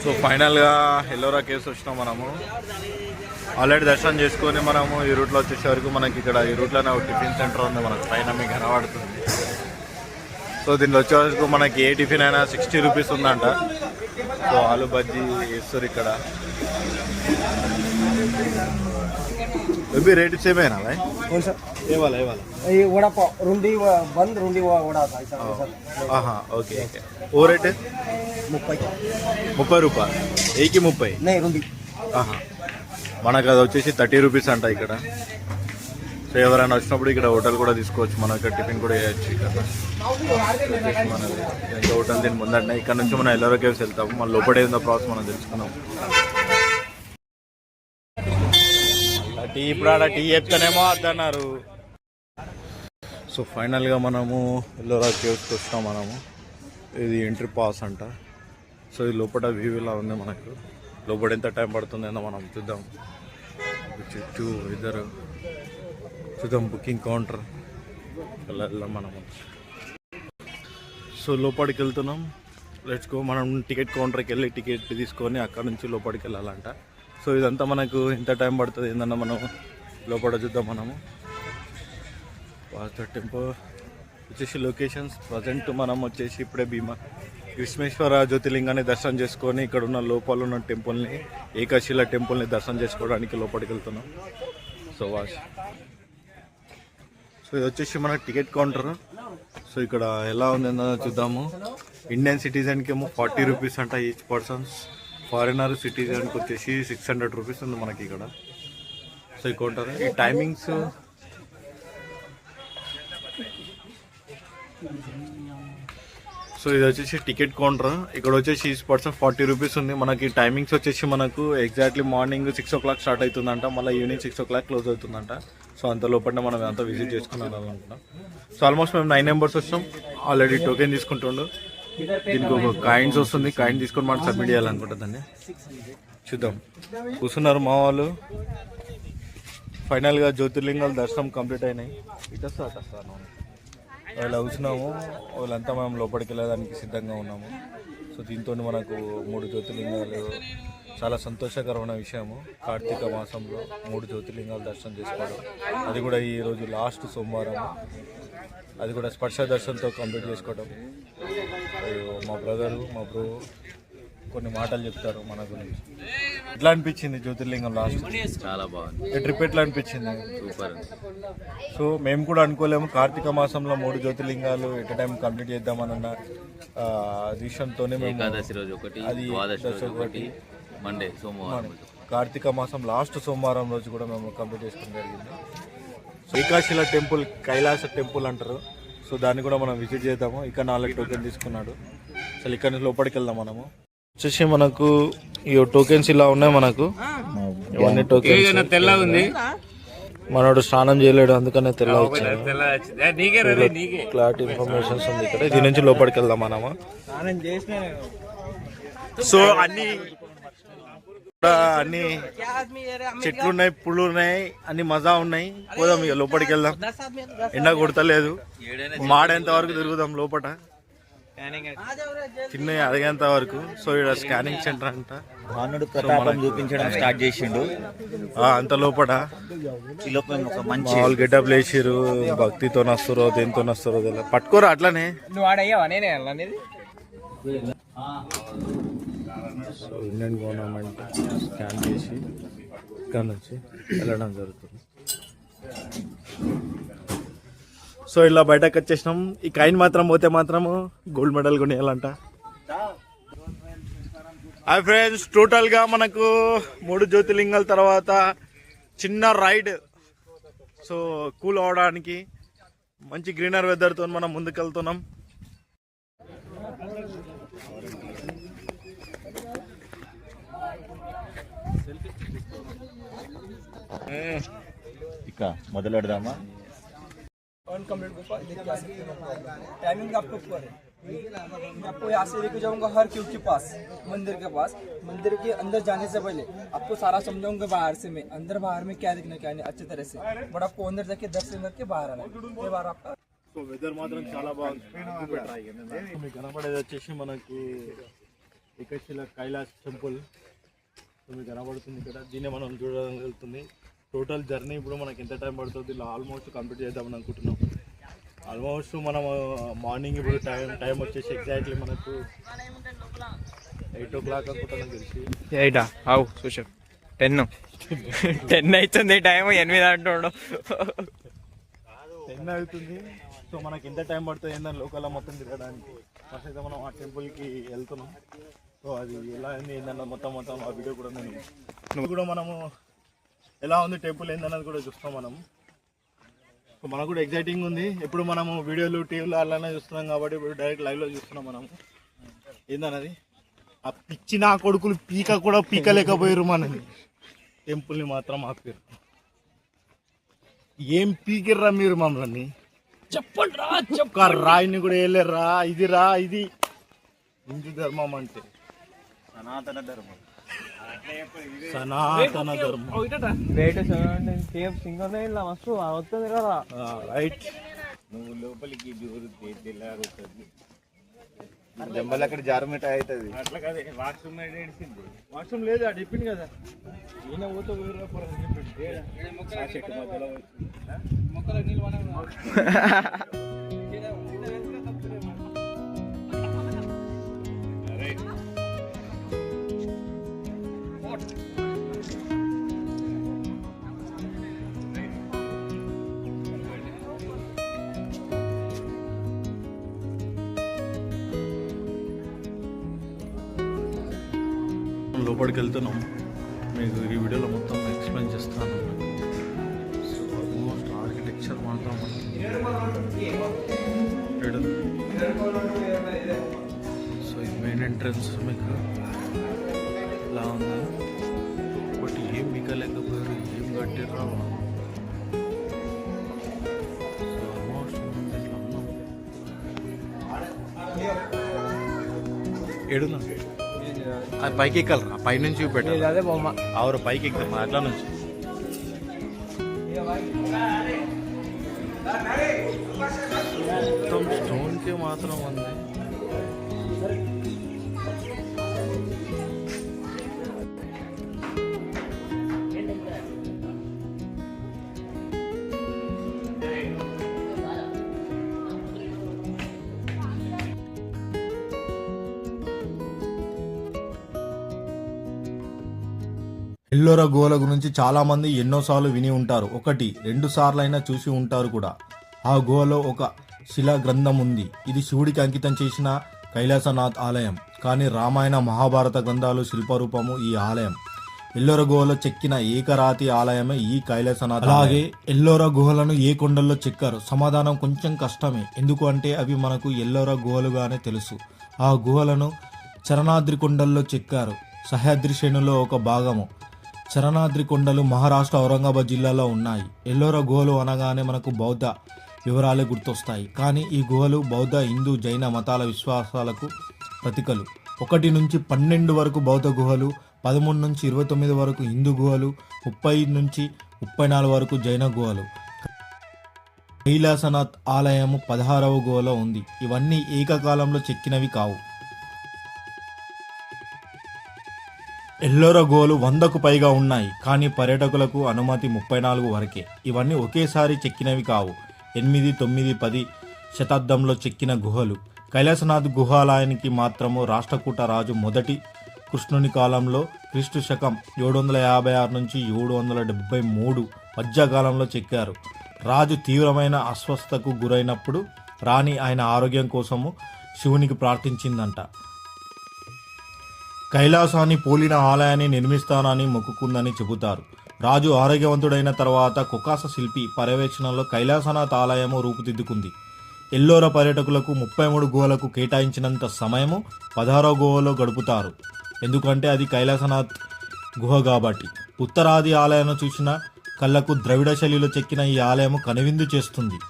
So ఫైనల్గా Ellora caves వచ్చినాం మనము. ఆల్రెడీ దర్శనం చేసుకొని మనము ఈ రూట్లో వచ్చేసే వరకు మనకి ఇక్కడ ఈ రూట్లోనే ఒక టిఫిన్ సెంటర్ ఉంది మనకు పైన మీకు కనబడుతుంది. సో దీనిలో వచ్చే వరకు మనకి ఏ టిఫిన్ అయినా 60 రూపీస్ ఉందంట. సో ఆలు బజ్జీ వేస్తారు ఇక్కడ. अभी रेट सेम है ना भाई? कौन सा? ये वाला ये वड़ा पाव रुंडी बंद रुंडी वड़ा था ऐसा. हाँ ओके ओके. वो रेट 30 రూపాయలు ఏకి 30 नहीं रुंडी. మనకు అది వచ్చేసి 30 రూపీస్ అంట ఇక్కడ. సో ఎవరైనా వచ్చినప్పుడు ఇక్కడ హోటల్ కూడా తీసుకోవచ్చు, మనం ఇక్కడ టిఫిన్ కూడా చేయొచ్చు. ఇక్కడ మనది ఇంకా హోటల్ దీని ముందంటే ఇక్కడ నుంచి మనం ఎల్లోరా కేవ్స్ వెళ్తాము. మన లోపల ఏందో ప్రాసెస్ మనం తెలుసుకున్నాం. టీ ఇప్పుడు ఆడ టీ చెప్తానేమో అద్దన్నారు. సో ఫైనల్గా మనము ఎల్లోరా కేవ్స్కి వస్తాం మనము. ఇది ఎంట్రీ పాస్ అంట. సో ఇది లోపల వ్యూ ఇలా ఉంది మనకు. లోపల ఎంత టైం పడుతుందో మనం చూద్దాం. చుట్టూ ఇద్దరు చూద్దాం. బుకింగ్ కౌంటర్ వెళ్ళాం మనము. సో లోపలికి వెళ్తున్నాం. Let's go. మనం టికెట్ కౌంటర్కి వెళ్ళి టికెట్ తీసుకొని అక్కడ నుంచి లోపలికి వెళ్ళాలంట. సో ఇదంతా మనకు ఎంత టైం పడుతుంది ఏందన్నా మనం లోపల చూద్దాం. మనము పాత టెంపుల్ వచ్చేసి లొకేషన్స్ ప్రజెంట్ మనం వచ్చేసి ఇప్పుడే భీమా కృష్ణేశ్వర జ్యోతిర్లింగాన్ని దర్శనం చేసుకొని ఇక్కడ ఉన్న లోపల ఉన్న టెంపుల్ని ఏకశిల టెంపుల్ని దర్శనం చేసుకోవడానికి లోపలికి వెళ్తున్నాం. సో ఇది వచ్చేసి మన టికెట్ కౌంటర్. సో ఇక్కడ ఎలా ఉందో చూద్దాము. ఇండియన్ సిటిజన్కి ఏమో 40 రూపీస్ అంట ఈచ్ పర్సన్స్. ఫారినర్ సిటిజన్కి వచ్చేసి 600 రూపీస్ ఉంది మనకి ఇక్కడ. సో ఈ కౌంటర్ ఈ టైమింగ్స్ సో ఇది వచ్చేసి టికెట్ కౌంటర్. ఇక్కడ వచ్చేసి ఈచ్ పర్సన్ 40 రూపీస్ ఉంది మనకి. టైమింగ్స్ వచ్చేసి మనకు ఎగ్జాక్ట్లీ మార్నింగ్ 6 o'clock స్టార్ట్ అవుతుందంట, మళ్ళీ ఈవినింగ్ 6 o'clock క్లోజ్ అవుతుందంట. సో అంత లోపల మనం అంతా విజిట్ చేసుకున్నాం అనుకుంటున్నాం. సో ఆల్మోస్ట్ మేము 9 members వచ్చాం. ఆల్రెడీ టోకెన్ తీసుకుంటుండు. దీనికి ఒక కాయిన్స్ వస్తుంది, కాయిన్ తీసుకొని మనం సబ్మిట్ చేయాలనుకుంటా. దాన్ని చూద్దాం. కూర్చున్నారు మా వాళ్ళు. ఫైనల్గా జ్యోతిర్లింగాల దర్శనం కంప్లీట్ అయినాయి. ఇటొస్తాను వాళ్ళు కూర్చున్నాము. వాళ్ళంతా మనం లోపలికి వెళ్ళడానికి సిద్ధంగా ఉన్నాము. సో దీంతో మనకు 3 జ్యోతిర్లింగాలు చాలా సంతోషకరమైన విషయము. కార్తీక మాసంలో 3 జ్యోతిర్లింగాలు దర్శనం చేసుకోవడం, అది కూడా ఈరోజు లాస్ట్ సోమవారం, అది కూడా స్పర్శ దర్శనంతో కంప్లీట్ చేసుకోవడం. మా బ్రదరు మా బ్రో కొన్ని మాటలు చెప్తారు మన గురించి. ఎట్లా అనిపించింది జ్యోతిర్లింగం లాస్ట్? చాలా బాగుంది. ట్రిప్ ఎట్లా అనిపించింది? సూపర్. సో మేము కూడా అనుకోలేము కార్తీక మాసంలో 3 జ్యోతిర్లింగాలు ఎట్ టైం కంప్లీట్ చేద్దామన్న విషయంతోనే మేము ఏకాదశి రోజు ఒకటి, ద్వాదశి రోజు ఒకటి, మండే సోమవారం కార్తీక మాసం లాస్ట్ సోమవారం రోజు కూడా మేము కంప్లీట్ చేసుకోవడం జరిగింది. ఏకాశిల టెంపుల్, కైలాస టెంపుల్ అంటారు. సో దాన్ని కూడా మనం విజిట్ చేద్దాము. ఇక్కడ 4 టోకెన్ తీసుకున్నాడు. అసలు ఇక్కడ నుంచి లోపలికి వెళ్దాం మనము. వచ్చేసి మనకు ఈ టోకెన్స్ ఇలా ఉన్నాయి మనకు. ఇవన్నీ టోకెన్స్ తెల్లగా ఉంది. మనోడు స్నానం చేయలేడు, అందుకనే తెల్ల వచ్చింది. క్లారిటీ ఇన్ఫర్మేషన్స్ ఉంది ఇక్కడ. దీని నుంచి లోపలికి వెళ్దాం మనము. సో అన్ని చెట్లు ఉన్నాయి, పుళ్ళు ఉన్నాయి, అన్ని మజా ఉన్నాయి. పోదాం ఇక లోపలికి వెళ్దాం. ఎండ కొడతలేదు, మాడేంత వరకు తిరుగుదాం లోపల, చిన్న అడిగేంత వరకు. సో ఇక్కడ స్కానింగ్ సెంటర్ అంట. భానుడు ప్రతాపం చూపించడం స్టార్ట్ చేసిండు అంత లోపల. మంచి వాళ్ళు గెటప్ లేచిరు. భక్తితో వస్తారో దేనితో వస్తారో తెలియదు. పట్టుకోరా అట్లనే. సో ఇండియన్ గవర్నమెంట్ స్కాన్ చేసి ఇక్కడ నుంచి వెళ్ళడం జరుగుతుంది. సో ఇలా బయటకు వచ్చేసినాం. ఈ కాయిన్ మాత్రం పోతే మాత్రము గోల్డ్ మెడల్ కొనేయాలంట. హాయ్ ఫ్రెండ్స్, టోటల్గా మనకు 3 జ్యోతిర్లింగాల తర్వాత చిన్న రైడ్. సో కూల్ అవడానికి మంచి గ్రీనర్ వెదర్తో మనం ముందుకెళ్తున్నాం. ఇక మొదలెడదామా? टाइमिंग आपको ऊपर है. मैं आपको यहाँ से लेके जाऊंगा हर क्यू के पास, मंदिर के पास. मंदिर के अंदर जाने से पहले आपको सारा समझाऊंगा बाहर से. मैं अंदर बाहर में क्या दिखना क्या नहीं अच्छी तरह से, बट आपको अंदर जाके दर्शन करके बाहर आना. ये बार आपका వెదర్ మాత్రం చాలా బాగుంది. మీకు కనపడేది వచ్చేసి మనకి ఏకశిల కైలాస్ టెంపుల్ మీకు కనబడుతుంది ఇక్కడ. దీన్ని మనం చూడగలుగుతుంది. టోటల్ జర్నీ ఇప్పుడు మనకి ఎంత టైం పడుతుంది, ఇలా ఆల్మోస్ట్ కంప్లీట్ చేద్దామని అనుకుంటున్నాం. ఆల్మోస్ట్ మనం మార్నింగ్ ఇప్పుడు టైం వచ్చేసి ఎగ్జాక్ట్లీ మనకు 8 o'clock అనుకుంటున్నాం తెలిసి. 8 అవు చూసాం 10 అవుతుంది టైం 8 అంటున్నాడు 10 అవుతుంది. సో మనకి ఎంత టైం పడుతుంది ఏందని లోకల్ మొత్తం తిరగడానికి. ఫస్ట్ అయితే మనం ఆ టెంపుల్కి వెళ్తున్నాం. సో అది ఎలా అయింది ఏందన్న మొత్తం ఆ వీడియో కూడా కూడా మనము ఎలా ఉంది టెంపుల్ ఏందన్నది కూడా చూస్తాం మనం. సో మనకు కూడా ఎగ్జైటింగ్ ఉంది. ఎప్పుడు మనము వీడియోలు టీవీలో అలానే చూస్తున్నాం కాబట్టి ఇప్పుడు డైరెక్ట్ లైవ్లో చూస్తున్నాం మనము ఏందన్నది. ఆ పిచ్చి నా కొడుకులు పీక కూడా పీకలేకపోయారు మనని. టెంపుల్ని మాత్రం ఆపారు. ఏం పీకిర్రా మీరు మమ్మల్ని? చెప్పండి రా రాయిని కూడా వేయలేర్రా. ఇది రా, ఇది హిందూ ధర్మం అంటే సనాతన ధర్మం. రైట్. నువ్వు లోపలికి జంబల్ అక్కడ జారమిట అవుతుంది. అట్లా కదా వాష్రూమ్ లేదు. అది చెప్పింది కదా ఈయన పోతే చెట్టు మధ్యలో లోపలికి వెళ్తున్నాం. మీకు ఈ వీడియోలో మొత్తం ఎక్స్ప్లెయిన్ చేస్తాను. సో ఆల్మోస్ట్ ఆర్కిటెక్చర్ మాత్రం సో ఇది మెయిన్ ఎంట్రన్స్ మీకు ఇలా ఉంది. బట్ ఏం మిగలేకపోయారు, ఏం కట్టిర్రా. సో ఆల్మోస్ట్ ఇట్లా ఉన్నాం. ఏడున్నా అది పైకి ఎక్కాలరా, పైనుంచి చూపెట్టాలి. అదే బొమ్మ ఆరు పైకి ఎక్కుతాం అట్లా నుంచి. మొత్తం స్టోన్కి మాత్రం ఉంది. ఎల్లోరా గుహల గురించి చాలా మంది ఎన్నోసార్లు విని ఉంటారు. 1, 2 సార్లైనా చూసి ఉంటారు కూడా. ఆ గుహలో ఒక శిలా గ్రంథం ఉంది. ఇది శివుడికి అంకితం చేసిన కైలాసనాథ్ ఆలయం. కానీ రామాయణ మహాభారత గ్రంథాలు శిల్పరూపము ఈ ఆలయం. ఎల్లోరా గుహలో చెక్కిన ఏకరాతి ఆలయమే ఈ కైలాసనాథ్. అలాగే ఎల్లోరా గుహలను ఏ కొండల్లో చెక్కారు? సమాధానం కొంచెం కష్టమే. ఎందుకు అంటే అవి మనకు ఎల్లోరా గుహలుగానే తెలుసు. ఆ గుహలను చరణాద్రి కొండల్లో చెక్కారు. సహ్యాద్రి శ్రేణులో ఒక భాగము. చరణాద్రి కొండలు మహారాష్ట్ర ఔరంగాబాద్ జిల్లాలో ఉన్నాయి. ఎల్లోరా గుహలు అనగానే మనకు బౌద్ధ వివరాలే గుర్తొస్తాయి. కానీ ఈ గుహలు బౌద్ధ, హిందూ, జైన మతాల విశ్వాసాలకు ప్రతీకలు. 1 నుంచి 12 వరకు బౌద్ధ గుహలు, 13 నుంచి 29 వరకు హిందూ గుహలు, 30 నుంచి 34 వరకు జైన గుహలు. కైలాసనాథ్ ఆలయము 16వ గుహలో ఉంది. ఇవన్నీ ఏకకాలంలో చెక్కినవి కావు. ఎల్లోరా గుహలు 100కు పైగా ఉన్నాయి. కానీ పర్యాటకులకు అనుమతి 34 వరకే. ఇవన్నీ ఒకేసారి చెక్కినవి కావు. 8, 9, 10 శతాబ్దంలో చెక్కిన గుహలు. కైలాసనాథ్ గుహాలయానికి మాత్రము రాష్ట్రకూట రాజు మొదటి కృష్ణుని కాలంలో క్రీస్తు శకం 756 నుంచి 773 మధ్యకాలంలో చెక్కారు. రాజు తీవ్రమైన అస్వస్థతకు గురైనప్పుడు రాణి ఆయన ఆరోగ్యం కోసము శివునికి ప్రార్థించిందంట. కైలాసాన్ని పోలిన ఆలయాన్ని నిర్మిస్తానని మొక్కుకుందని చెబుతారు. రాజు ఆరోగ్యవంతుడైన తర్వాత కుకాస శిల్పి పర్యవేక్షణలో కైలాసనాథ్ ఆలయము రూపుదిద్దుకుంది. ఎల్లోరా పర్యాటకులకు 33 గుహలకు కేటాయించినంత సమయము 16వ గుహలో గడుపుతారు. ఎందుకంటే అది కైలాసనాథ్ గుహ కాబట్టి. ఉత్తరాది ఆలయాన్ని చూసిన కళ్ళకు ద్రవిడ శైలిలో చెక్కిన ఈ ఆలయము కనువిందు చేస్తుంది.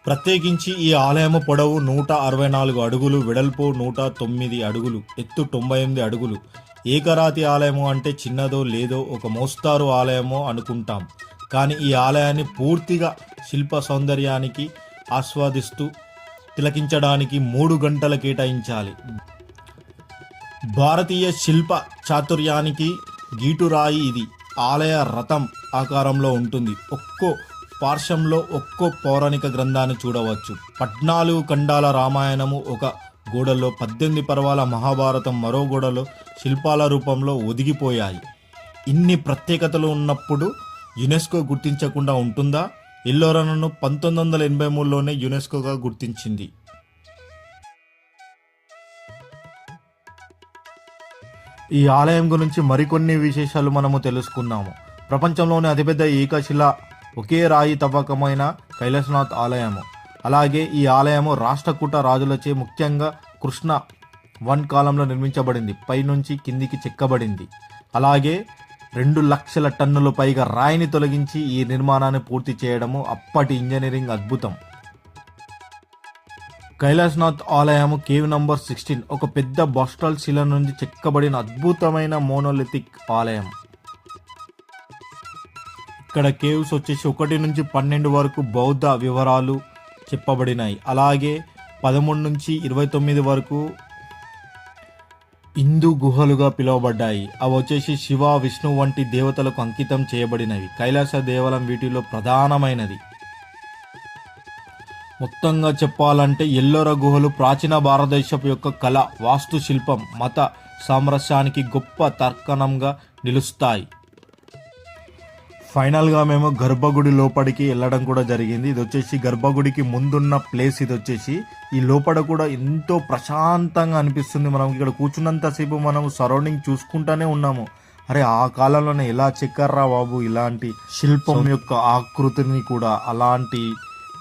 ప్రత్యేకించి ఈ ఆలయము పొడవు 164 అడుగులు, వెడల్పు 109 అడుగులు, ఎత్తు 98 అడుగులు. ఏకరాతి ఆలయము అంటే చిన్నదో లేదో ఒక మోస్తారు ఆలయమో అనుకుంటాం. కానీ ఈ ఆలయాన్ని పూర్తిగా శిల్ప సౌందర్యానికి ఆస్వాదిస్తూ తిలకించడానికి 3 గంటలు కేటాయించాలి. భారతీయ శిల్ప చాతుర్యానికి గీటురాయి ఇది. ఆలయ రథం ఆకారంలో ఉంటుంది. ఒక్కో పార్శ్వంలో ఒక్కో పౌరాణిక గ్రంథాన్ని చూడవచ్చు. 14 ఖండాల రామాయణము ఒక గోడలో, 18 పర్వాల మహాభారతం మరో గోడలో శిల్పాల రూపంలో ఒదిగిపోయాయి. ఇన్ని ప్రత్యేకతలు ఉన్నప్పుడు యునెస్కో గుర్తించకుండా ఉంటుందా? ఎల్లోరాను 1983లోనే యునెస్కోగా గుర్తించింది. ఈ ఆలయం గురించి మరికొన్ని విశేషాలు మనము తెలుసుకుందాము. ప్రపంచంలోని అతిపెద్ద ఏకశిల ఒకే రాయి తవ్వకమైన కైలాసనాథ్ ఆలయము. అలాగే ఈ ఆలయము రాష్ట్రకూట రాజులచే ముఖ్యంగా కృష్ణ 1 కాలంలో నిర్మించబడింది. పైనుంచి కిందికి చెక్కబడింది. అలాగే 2 లక్షల టన్నుల పైగా రాయిని తొలగించి ఈ నిర్మాణాన్ని పూర్తి చేయడము అప్పటి ఇంజనీరింగ్ అద్భుతం. కైలాసనాథ్ ఆలయము కేవ్ నంబర్ 16 ఒక పెద్ద బాస్టాల్ శిల నుంచి చెక్కబడిన అద్భుతమైన మోనోలిథిక్ ఆలయం. ఇక్కడ కేవ్స్ వచ్చేసి 1 నుంచి 12 వరకు బౌద్ధ వివరాలు చెప్పబడినాయి. అలాగే 13 నుంచి 29 వరకు హిందూ గుహలుగా పిలువబడ్డాయి. అవి వచ్చేసి శివ, విష్ణు వంటి దేవతలకు అంకితం చేయబడినవి. కైలాస దేవాలయం వీటిలో ప్రధానమైనది. మొత్తంగా చెప్పాలంటే ఎల్లోరా గుహలు ప్రాచీన భారతదేశపు యొక్క కళ, వాస్తుశిల్పం, మత సామరస్యానికి గొప్ప తర్కణంగా నిలుస్తాయి. ఫైనల్గా మేము గర్భగుడి లోపలికి వెళ్ళడం కూడా జరిగింది. ఇది వచ్చేసి గర్భగుడికి ముందున్న ప్లేస్. ఇది వచ్చేసి ఈ లోపల కూడా ఎంతో ప్రశాంతంగా అనిపిస్తుంది. మనం ఇక్కడ కూర్చున్నంతసేపు మనం సరౌండింగ్ చూసుకుంటూనే ఉన్నాము. అరే ఆ కాలంలోనే ఎలా చెక్కారా బాబు ఇలాంటి శిల్పం యొక్క ఆకృతిని కూడా. అలాంటి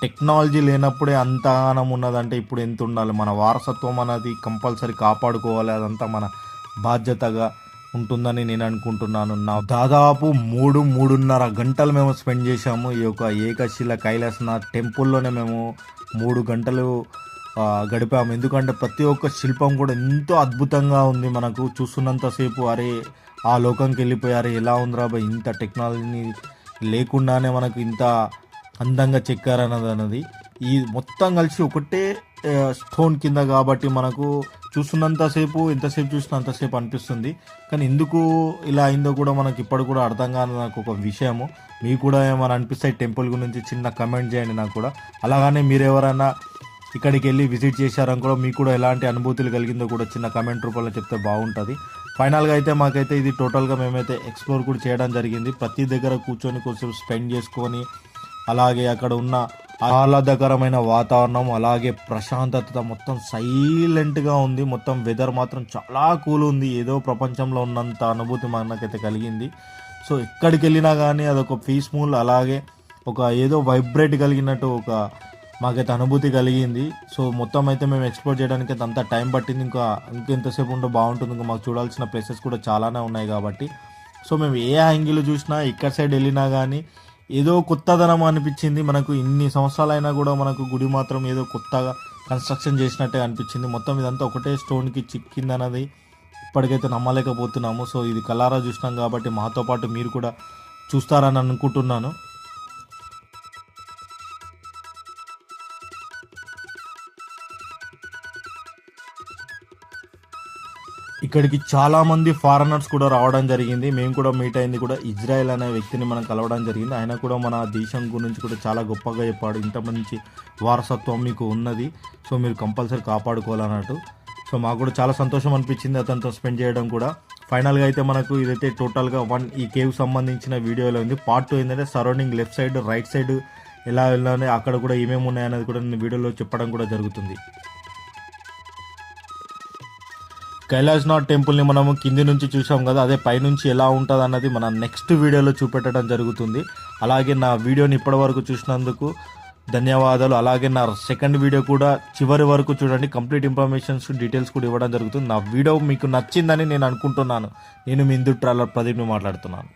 టెక్నాలజీ లేనప్పుడే అంతగానం ఉన్నదంటే ఇప్పుడు ఎంత ఉండాలి. మన వారసత్వం అనేది కంపల్సరీ కాపాడుకోవాలి. అదంతా మన బాధ్యతగా ఉంటుందని నేను అనుకుంటున్నాను. దాదాపు 3-3.5 గంటలు మేము స్పెండ్ చేశాము ఈ యొక్క ఏకశిల కైలాసనాథ్ టెంపుల్లోనే. మేము 3 గంటలు గడిపాము. ఎందుకంటే ప్రతి ఒక్క శిల్పం కూడా ఎంతో అద్భుతంగా ఉంది. మనకు చూస్తున్నంతసేపు అరే ఆ లోకంకి వెళ్ళిపోయారు, ఎలా ఉందిరా బాయ్, ఇంత టెక్నాలజీ లేకుండానే మనకు ఇంత అందంగా చెక్కారన్నది. ఈ మొత్తం కలిసి ఒకటే స్టోన్ కింద కాబట్టి మనకు చూస్తున్నంతసేపు ఎంతసేపు చూసినా అంతసేపు అనిపిస్తుంది. కానీ ఎందుకు ఇలా అయిందో కూడా మనకి ఇప్పుడు కూడా అర్థం కాని నాకు ఒక విషయము. మీకు కూడా ఏమైనా అనిపిస్తాయి టెంపుల్ గురించి చిన్న కమెంట్ చేయండి నాకు కూడా. అలాగనే మీరు ఎవరైనా ఇక్కడికి వెళ్ళి విజిట్ చేశారని కూడా మీకు కూడా ఎలాంటి అనుభూతులు కలిగిందో కూడా చిన్న కమెంట్ రూపంలో చెప్తే బాగుంటుంది. ఫైనల్గా అయితే మాకైతే ఇది టోటల్గా మేమైతే ఎక్స్ప్లోర్ కూడా చేయడం జరిగింది. ప్రతి దగ్గర కూర్చొని కొంచెం స్పెండ్ చేసుకొని అలాగే అక్కడ ఉన్న ఆహ్లాదకరమైన వాతావరణం, అలాగే ప్రశాంతత, మొత్తం సైలెంట్గా ఉంది. మొత్తం వెదర్ మాత్రం చాలా కూల్ ఉంది. ఏదో ప్రపంచంలో ఉన్నంత అనుభూతి మనకైతే కలిగింది. సో ఎక్కడికి వెళ్ళినా కానీ అదొక పీస్ఫుల్, అలాగే ఒక ఏదో వైబ్రేట్ కలిగినట్టు ఒక మాకైతే అనుభూతి కలిగింది. సో మొత్తం అయితే మేము ఎక్స్ప్లోర్ చేయడానికి అంత టైం పట్టింది. ఇంకెంతసేపు ఉంటే బాగుంటుంది. ఇంకా మాకు చూడాల్సిన ప్లేసెస్ కూడా చాలానే ఉన్నాయి కాబట్టి సో మేము ఏ యాంగిల్ చూసినా ఇక్కడ సైడ్ వెళ్ళినా కానీ ఏదో కొత్తదనం అనిపించింది. మనకు ఇన్ని సంవత్సరాలైనా కూడా మనకు గుడి మాత్రం ఏదో కొత్తగా కన్స్ట్రక్షన్ చేసినట్టే అనిపించింది. మొత్తం ఇదంతా ఒకటే స్టోన్కి చిక్కిందన్నది ఇప్పటికైతే నమ్మలేకపోతున్నాము. సో ఇది కలారా చూసినాం కాబట్టి మాతో పాటు మీరు కూడా చూస్తారని అనుకుంటున్నాను. ఇక్కడికి చాలామంది ఫారినర్స్ కూడా రావడం జరిగింది. మేము కూడా మీట్ అయింది కూడా ఇజ్రాయెల్ అనే వ్యక్తిని మనం కలవడం జరిగింది. ఆయన కూడా మన దేశం గురించి కూడా చాలా గొప్పగా చెప్పాడు. ఇంత మంచి వారసత్వం మీకు ఉన్నది, సో మీరు కంపల్సరీ కాపాడుకోవాలన్నట్టు. సో మాకు కూడా చాలా సంతోషం అనిపించింది అతనితో స్పెండ్ చేయడం కూడా. ఫైనల్గా అయితే మనకు ఇదైతే టోటల్గా ఈ కేవ్ సంబంధించిన వీడియోలో ఉంది. పార్ట్ 2 ఏంటంటే surrounding left side right side ఎలా వెళ్ళాలి, అక్కడ కూడా ఏమేమి ఉన్నాయనేది కూడా నేను వీడియోలో చెప్పడం కూడా జరుగుతుంది. కైలాసనాథ్ టెంపుల్ని మనము కింది నుంచి చూసాం కదా, అదే పైనుంచి ఎలా ఉంటుంది అన్నది మన నెక్స్ట్ వీడియోలో చూపెట్టడం జరుగుతుంది. అలాగే నా వీడియోని ఇప్పటివరకు చూసినందుకు ధన్యవాదాలు. అలాగే నా సెకండ్ వీడియో కూడా చివరి వరకు చూడండి. కంప్లీట్ ఇన్ఫర్మేషన్స్ డీటెయిల్స్ కూడా ఇవ్వడం జరుగుతుంది. నా వీడియో మీకు నచ్చిందని నేను అనుకుంటున్నాను. నేను మీ హిందూ ట్రావెలర్ ప్రదీప్ని మాట్లాడుతున్నాను.